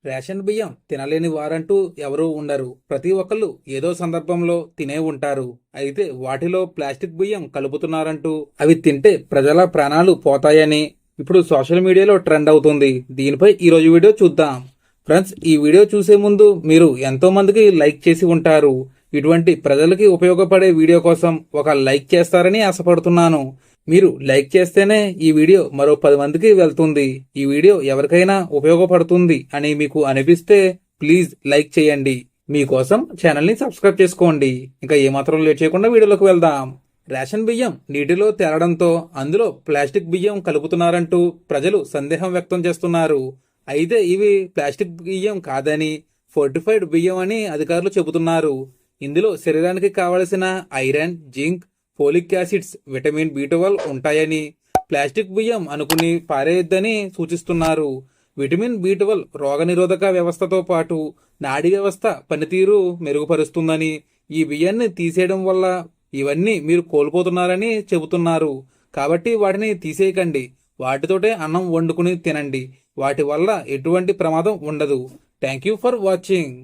Ration బియ్యం తినలేని వారంటూ ఎవరూ ఉండరు. ప్రతి ఒక్కళ్ళు ఏదో సందర్భంలో తినే ఉంటారు. అయితే వాటిలో ప్లాస్టిక్ బియ్యం కలుపుతున్నారంటూ, అవి తింటే ప్రజల ప్రాణాలు పోతాయని ఇప్పుడు సోషల్ మీడియాలో ట్రెండ్ అవుతుంది. దీనిపై ఈరోజు వీడియో చూద్దాం. ఫ్రెండ్స్, ఈ వీడియో చూసే ముందు మీరు ఎంతో మందికి లైక్ చేసి ఉంటారు. ఇటువంటి ప్రజలకి ఉపయోగపడే వీడియో కోసం ఒక లైక్ చేస్తారని ఆశపడుతున్నాను. మీరు లైక్ చేస్తేనే ఈ వీడియో మరో 10 మందికి వెళ్తుంది. ఈ వీడియో ఎవరికైనా ఉపయోగపడుతుంది అని మీకు అనిపిస్తే ప్లీజ్ లైక్ చేయండి. మీకోసం ఛానల్ని సబ్స్క్రైబ్ చేసుకోండి. ఇంకా ఏమాత్రం లేట్ చేయకుండా వీడియోలోకి వెళ్దాం. రేషన్ బియ్యం నీటిలో తేలడంతో అందులో ప్లాస్టిక్ బియ్యం కలుపుతున్నారంటూ ప్రజలు సందేహం వ్యక్తం చేస్తున్నారు. అయితే ఇవి ప్లాస్టిక్ బియ్యం కాదని, ఫోర్టిఫైడ్ బియ్యం అని అధికారులు చెబుతున్నారు. ఇందులో శరీరానికి కావలసిన iron, zinc, folic acids, vitamin B12 ఉంటాయని, ప్లాస్టిక్ బియ్యం అనుకుని పారేయొద్దని సూచిస్తున్నారు. విటమిన్ B12 రోగనిరోధక వ్యవస్థతో పాటు నాడీ వ్యవస్థ పనితీరు మెరుగుపరుస్తుందని, ఈ బియ్యాన్ని తీసేయడం వల్ల ఇవన్నీ మీరు కోల్పోతున్నారని చెబుతున్నారు. కాబట్టి వాటిని తీసేయకండి. వాటితోటే అన్నం వండుకుని తినండి. వాటి వల్ల ఎటువంటి ప్రమాదం ఉండదు. Thank you for watching.